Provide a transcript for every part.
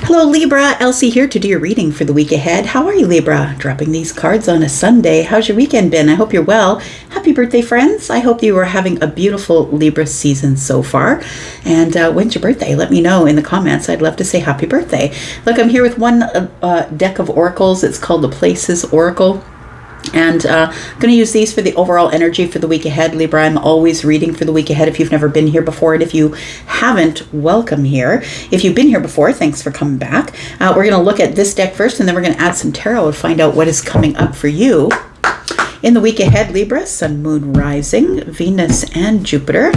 Hello Libra, Elsie here to do your reading for the week ahead. How are you, Libra? Dropping these cards on a Sunday. How's your weekend been? I hope you're well. Happy birthday, friends. I hope you are having a beautiful Libra season so far. And when's your birthday? Let me know in the comments. I'd love to say happy birthday. Look, I'm here with one deck of oracles. It's called the Places Oracle. And I'm going to use these for the overall energy for the week ahead, Libra. I'm always reading for the week ahead if you've never been here before. And if you haven't, welcome here. If you've been here before, thanks for coming back. We're going to look at this deck first, and then we're going to add some tarot and find out what is coming up for you in the week ahead, Libra. Sun, Moon, Rising, Venus, and Jupiter.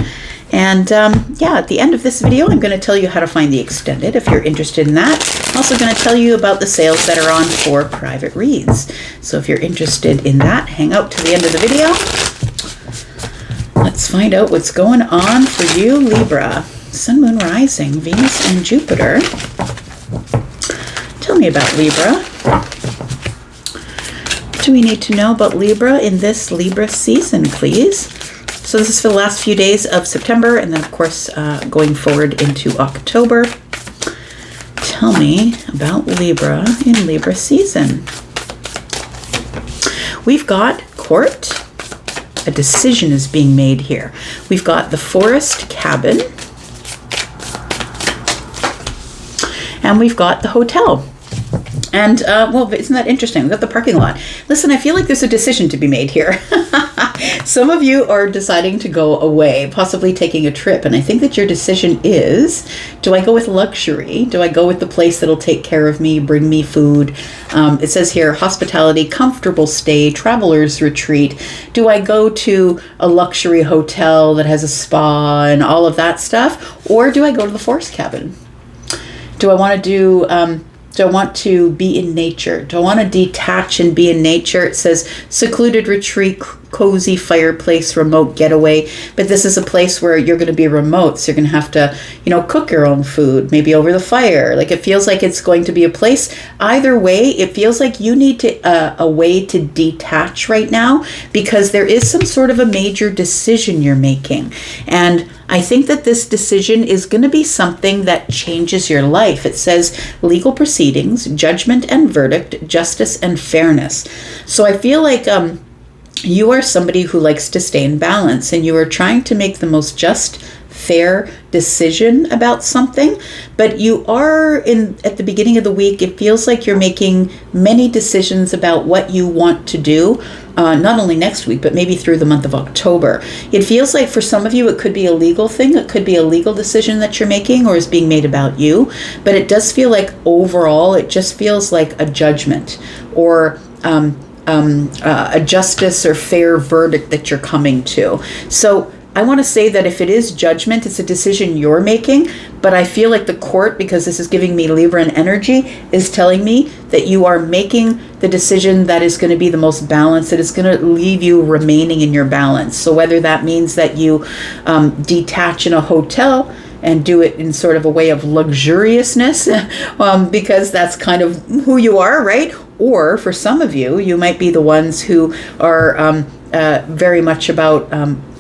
And at the end of this video, I'm going to tell you how to find the extended if you're interested in that. I'm also going to tell you about the sales that are on for private reads. So if you're interested in that, hang out to the end of the video. Let's find out what's going on for you, Libra. Sun, Moon, Rising, Venus, and Jupiter. Tell me about Libra. What do we need to know about Libra in this Libra season, please? So this is for the last few days of September, and then of course going forward into October. Tell me about Libra in Libra season. We've got court. A decision is being made here. We've got the forest cabin. And we've got the hotel. And, well, isn't that interesting? We've got the parking lot. Listen, I feel like there's a decision to be made here. Some of you are deciding to go away, possibly taking a trip. And I think that your decision is, do I go with luxury? Do I go with the place that'll take care of me, bring me food? It says here, hospitality, comfortable stay, traveler's retreat. Do I go to a luxury hotel that has a spa and all of that stuff? Or do I go to the forest cabin? Do I want to do I want to be in nature? Do I want to detach and be in nature? It says secluded retreat, cozy fireplace, remote getaway. But this is a place where you're going to be remote. So you're going to have to, cook your own food, maybe over the fire. Like it feels like it's going to be a place. Either way, it feels like you need a way to detach right now because there is some sort of a major decision you're making. And I think that this decision is going to be something that changes your life. It says legal proceedings, judgment and verdict, justice and fairness. So I feel like you are somebody who likes to stay in balance and you are trying to make the most just, fair decision about something, but you are at the beginning of the week, it feels like you're making many decisions about what you want to do, not only next week, but maybe through the month of October. It feels like for some of you, it could be a legal thing. It could be a legal decision that you're making or is being made about you, but it does feel like overall, it just feels like a judgment or a justice or fair verdict that you're coming to. So I want to say that if it is judgment, it's a decision you're making, but I feel like the court, because this is giving me Libran energy, is telling me that you are making the decision that is going to be the most balanced, that is going to leave you remaining in your balance. So whether that means that you detach in a hotel and do it in sort of a way of luxuriousness, because that's kind of who you are, right? Or for some of you, you might be the ones who are very much about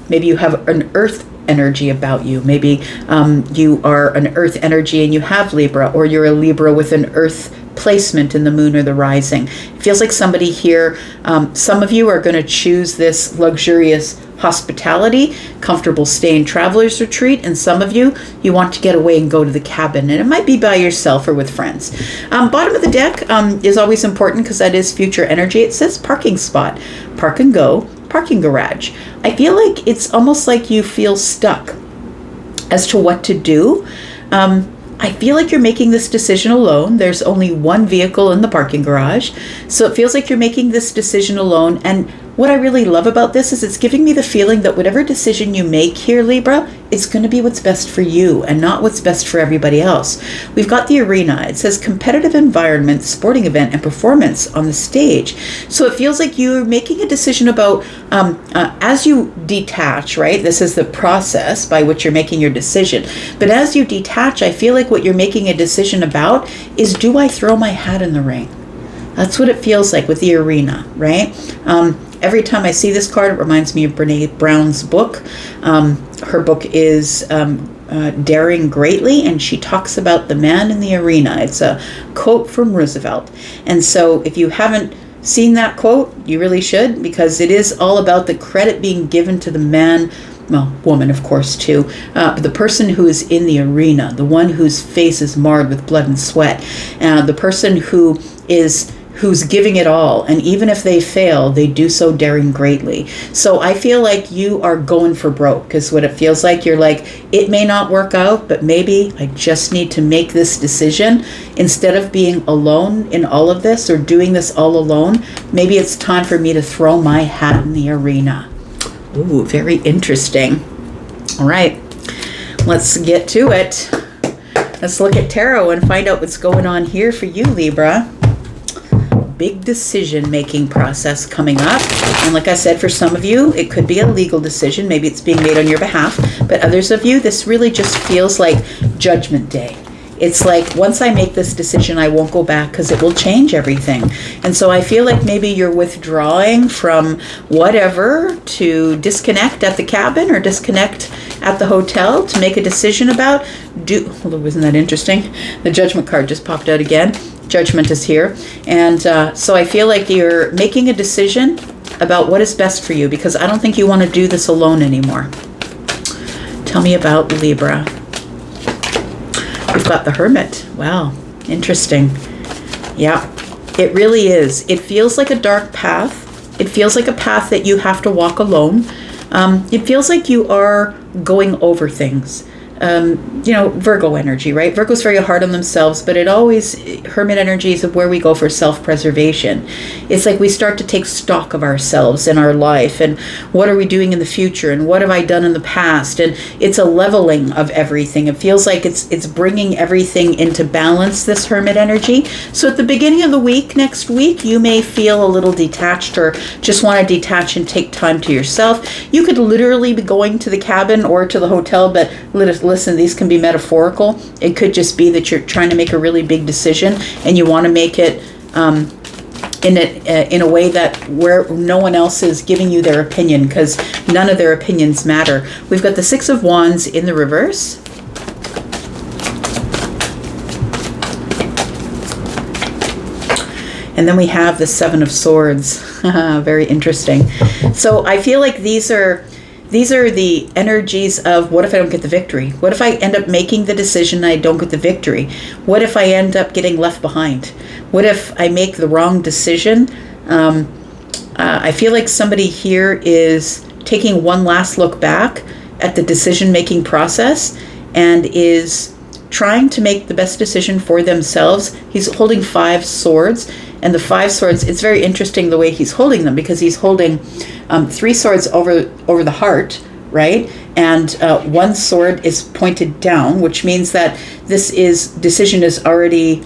maybe you have an earth energy about you. Maybe you are an earth energy and you have Libra, or you're a Libra with an earth placement in the moon or the rising. It feels like somebody here, some of you are going to choose this luxurious hospitality, comfortable stay and traveler's retreat, and some of you want to get away and go to the cabin, and it might be by yourself or with friends. Bottom of the deck is always important because that is future energy. It says parking spot, park and go, parking garage. I feel like it's almost like you feel stuck as to what to do. I feel like you're making this decision alone. There's only one vehicle in the parking garage. So it feels like you're making this decision alone. And what I really love about this is it's giving me the feeling that whatever decision you make here, Libra, it's going to be what's best for you and not what's best for everybody else. We've got the arena. It says competitive environment, sporting event, and performance on the stage. So it feels like you're making a decision about, as you detach, right? This is the process by which you're making your decision. But as you detach, I feel like what you're making a decision about is, do I throw my hat in the ring? That's what it feels like with the arena, right? Every time I see this card, it reminds me of Brene Brown's book. Her book is daring greatly, and she talks about the man in the arena. It's a quote from Roosevelt. And so if you haven't seen that quote, you really should, because it is all about the credit being given to the man, well, woman, of course, too, the person who is in the arena, the one whose face is marred with blood and sweat, the person who's giving it all, and even if they fail, they do so daring greatly. So I feel like you are going for broke, because what it feels like, you're like, it may not work out, but maybe I just need to make this decision. Instead of being alone in all of this, or doing this all alone, maybe it's time for me to throw my hat in the arena. Ooh, very interesting. All right, let's get to it. Let's look at tarot and find out what's going on here for you, Libra. Big decision-making process coming up. And like I said, for some of you, it could be a legal decision. Maybe it's being made on your behalf. But others of you, this really just feels like Judgment Day. It's like, once I make this decision, I won't go back, because it will change everything. And so I feel like maybe you're withdrawing from whatever to disconnect at the cabin or disconnect at the hotel to make a decision about. Wasn't that interesting? The Judgment card just popped out again. Judgment is here. And so I feel like you're making a decision about what is best for you, because I don't think you want to do this alone anymore. Tell me about Libra. We've got the Hermit. Wow, interesting. Yeah, it really is. It feels like a dark path. It feels like a path that you have to walk alone. It feels like you are going over things. Virgo energy, right? Virgo's very hard on themselves, but Hermit energy is where we go for self-preservation. It's like we start to take stock of ourselves and our life, and what are we doing in the future, and what have I done in the past, and it's a leveling of everything. It feels like it's bringing everything into balance, this Hermit energy. So at the beginning of the week, next week, you may feel a little detached, or just want to detach and take time to yourself. You could literally be going to the cabin or to the hotel, but listen, these can be metaphorical. It could just be that you're trying to make a really big decision, and you want to make it in a way that where no one else is giving you their opinion, because none of their opinions matter. We've got the Six of Wands in the reverse. And then we have the Seven of Swords. Very interesting. So I feel like these are the energies of, what if I don't get the victory? What if I end up making the decision and I don't get the victory? What if I end up getting left behind? What if I make the wrong decision? I feel like somebody here is taking one last look back at the decision-making process and is trying to make the best decision for themselves. He's holding 5 swords, and the 5 swords, it's very interesting the way he's holding them, because he's holding 3 swords over the heart, right? And 1 sword is pointed down, which means that this decision has already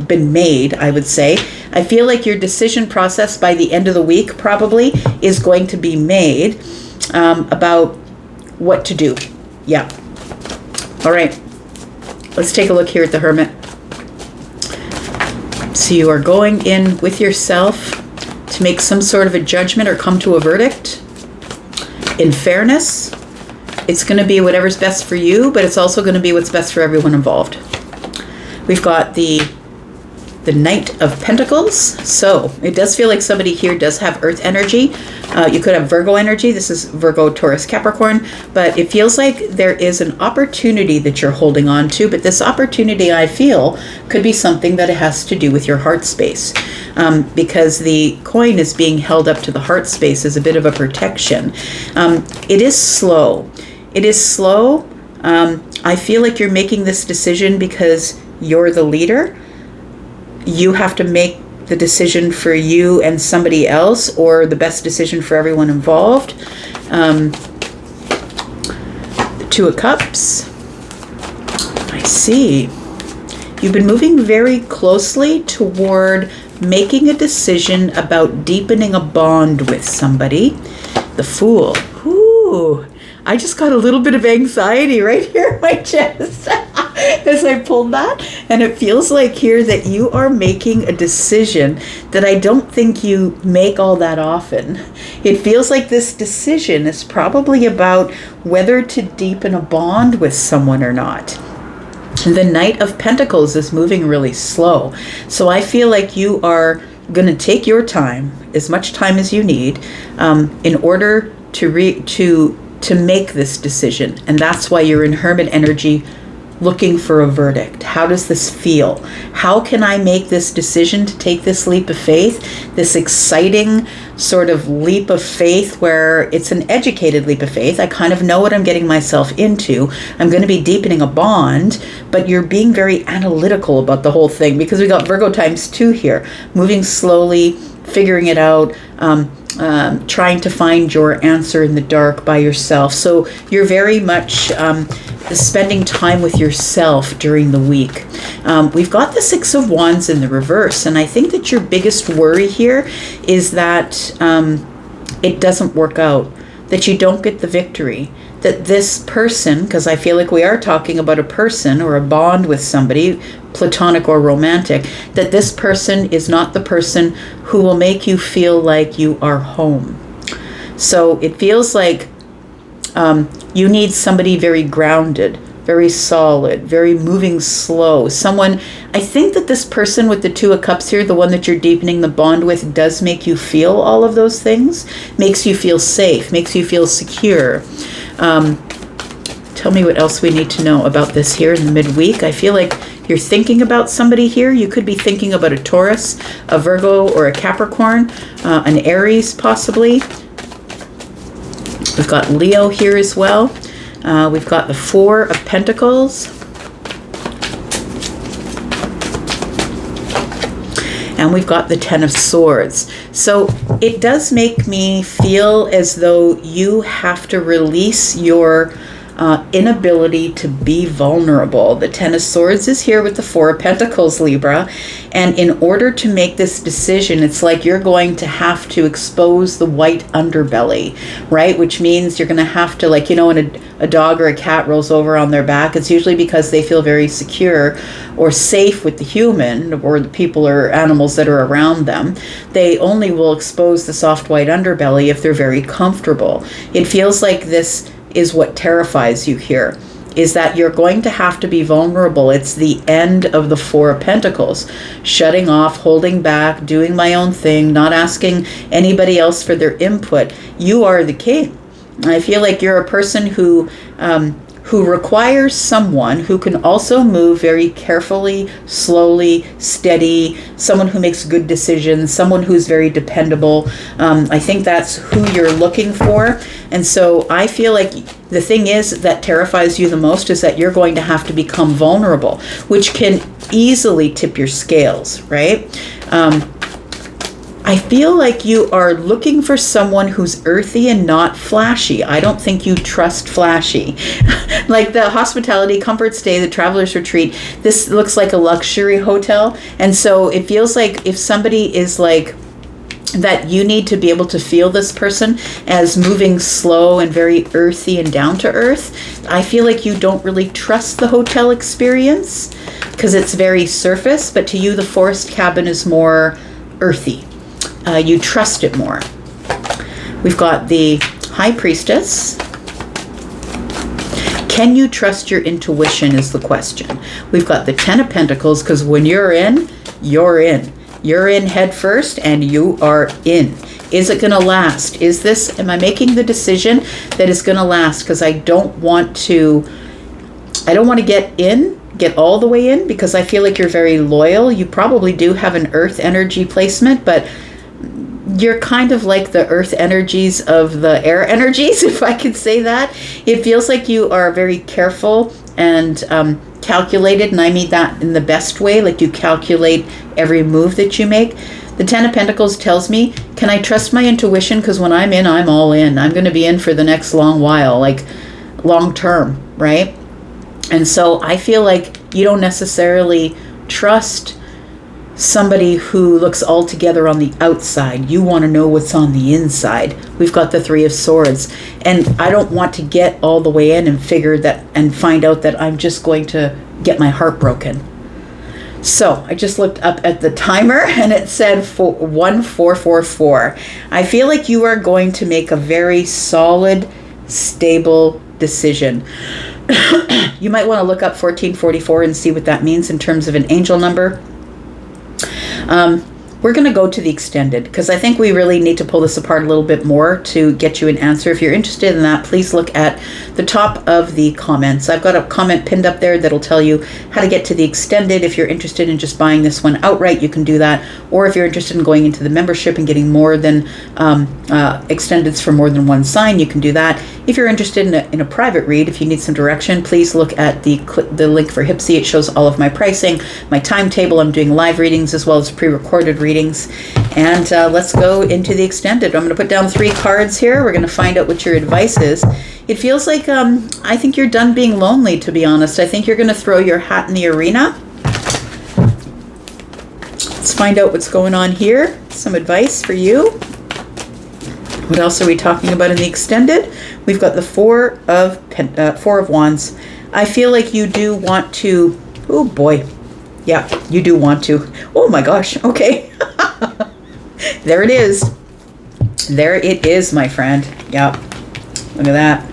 been made, I would say. I feel like your decision process by the end of the week probably is going to be made about what to do. Yeah. All right. Let's take a look here at the Hermit. So you are going in with yourself to make some sort of a judgment or come to a verdict. In fairness, it's going to be whatever's best for you, but it's also going to be what's best for everyone involved. We've got the Knight of Pentacles. So it does feel like somebody here does have Earth energy. You could have Virgo energy. This is Virgo, Taurus, Capricorn. But it feels like there is an opportunity that you're holding on to. But this opportunity, I feel, could be something that has to do with your heart space. Because the coin is being held up to the heart space as a bit of a protection. It is slow. It is slow. I feel like you're making this decision because you're the leader. You have to make the decision for you and somebody else, or the best decision for everyone involved. The Two of Cups. I see. You've been moving very closely toward making a decision about deepening a bond with somebody. The Fool. Ooh, I just got a little bit of anxiety right here in my chest. as I pulled that. And it feels like here that you are making a decision that I don't think you make all that often. It feels like this decision is probably about whether to deepen a bond with someone or not. The Knight of Pentacles is moving really slow. So I feel like you are going to take your time, as much time as you need, in order to make this decision. And that's why you're in Hermit energy, looking for a verdict. How does this feel? How can I make this decision to take this leap of faith? This exciting sort of leap of faith where it's an educated leap of faith. I kind of know what I'm getting myself into. I'm going to be deepening a bond, but you're being very analytical about the whole thing because we got Virgo times 2 here, moving slowly, figuring it out, trying to find your answer in the dark by yourself. So you're very much spending time with yourself during the week. We've got the Six of Wands in the reverse, and I think that your biggest worry here is that it doesn't work out, that you don't get the victory, that this person, because I feel like we are talking about a person or a bond with somebody, platonic or romantic, that this person is not the person who will make you feel like you are home. So it feels like you need somebody very grounded, very solid, very moving slow. Someone, I think that this person with the Two of Cups here, the one that you're deepening the bond with, does make you feel all of those things, makes you feel safe, makes you feel secure. Tell me what else we need to know about this here in the midweek. I feel like you're thinking about somebody here. You could be thinking about a Taurus, a Virgo, or a Capricorn, an Aries possibly. We've got Leo here as well. We've got the Four of Pentacles. And we've got the Ten of Swords. So it does make me feel as though you have to release your inability to be vulnerable. The Ten of Swords is here with the Four of Pentacles, Libra. And in order to make this decision, it's like you're going to have to expose the white underbelly, right? Which means you're going to have to, like, you know, when a dog or a cat rolls over on their back, it's usually because they feel very secure or safe with the human or the people or animals that are around them. They only will expose the soft white underbelly if they're very comfortable. It feels like this is what terrifies you here, is that you're going to have to be vulnerable. It's the end of the Four of Pentacles, shutting off, holding back, doing my own thing, not asking anybody else for their input. You are the king. I feel like you're a person who requires someone who can also move very carefully, slowly, steady, someone who makes good decisions, someone who's very dependable. I think that's who you're looking for. And so I feel like the thing is that terrifies you the most is that you're going to have to become vulnerable, which can easily tip your scales, right? I feel like you are looking for someone who's earthy and not flashy. I don't think you trust flashy. Like the hospitality comfort stay, the traveler's retreat, this looks like a luxury hotel. And so it feels like if somebody is like that, you need to be able to feel this person as moving slow and very earthy and down to earth. I feel like you don't really trust the hotel experience because it's very surface, but to you the forest cabin is more earthy. You trust it more. We've got the High Priestess. Can you trust your intuition is the question. We've got the Ten of Pentacles, because when you're in, you're in. You're in head first and you are in. Is it going to last? Am I making the decision that is going to last? Because I don't want to get all the way in, because I feel like you're very loyal. You probably do have an earth energy placement, but you're kind of like the earth energies of the air energies, if I could say that. It feels like you are very careful and calculated, and I mean that in the best way, like you calculate every move that you make. The Ten of Pentacles tells me, can I trust my intuition? Because when I'm in, I'm all in. I'm going to be in for the next long while, like long term, right? And so I feel like you don't necessarily trust somebody who looks all together on the outside. You want to know what's on the inside. We've got the Three of Swords, and I don't want to get all the way in and figure that and find out that I'm just going to get my heart broken. So I just looked up at the timer and it said 1444. I feel like you are going to make a very solid, stable decision. You might want to look up 1444 and see what that means in terms of an angel number. We're going to go to the extended because I think we really need to pull this apart a little bit more to get you an answer. If you're interested in that, please look at the top of the comments. I've got a comment pinned up there that'll tell you how to get to the extended. If you're interested in just buying this one outright, you can do that. Or if you're interested in going into the membership and getting more than extendeds for more than one sign, you can do that. If you're interested in a private read, if you need some direction, please look at the link for Hypsee. It shows all of my pricing, my timetable. I'm doing live readings as well as pre-recorded readings. And let's go into the extended. I'm going to put down 3 cards here. We're going to find out what your advice is. It feels like I think you're done being lonely, to be honest. I think you're going to throw your hat in the arena. Let's find out what's going on here. Some advice for you. What else are we talking about in the extended? We've got the Four of Wands. I feel like you do want to, oh boy. Yeah, you do want to. Oh my gosh, okay. There it is. There it is, my friend. Yeah, look at that.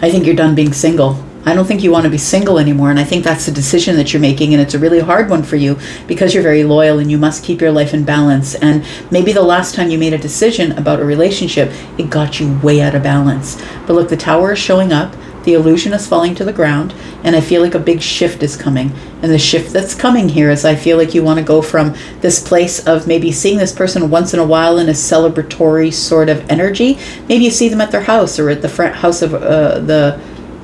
I think you're done being single. I don't think you want to be single anymore, and I think that's the decision that you're making, and it's a really hard one for you because you're very loyal and you must keep your life in balance. And maybe the last time you made a decision about a relationship, it got you way out of balance. But look, the Tower is showing up. The illusion is falling to the ground, and I feel like a big shift is coming. And the shift that's coming here is I feel like you want to go from this place of maybe seeing this person once in a while in a celebratory sort of energy. Maybe you see them at their house or at the house of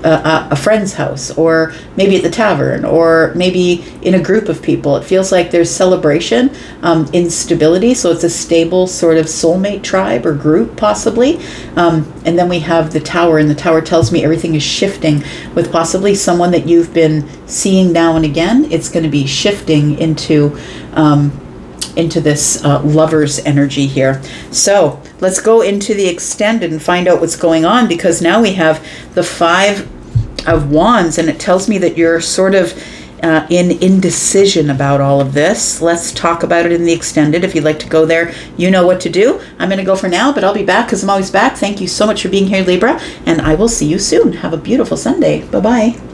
a friend's house, or maybe at the tavern, or maybe in a group of people. It feels like there's celebration, instability, so it's a stable sort of soulmate tribe or group possibly. And then we have the Tower, and the Tower tells me everything is shifting with possibly someone that you've been seeing now and again. It's going to be shifting into this lover's energy here. So let's go into the extended and find out what's going on, because now we have the Five of Wands, and it tells me that you're sort of in indecision about all of this. Let's talk about it in the extended. If you'd like to go there, you know what to do. I'm going to go for now, but I'll be back because I'm always back. Thank you so much for being here, Libra, and I will see you soon. Have a beautiful Sunday. Bye-bye.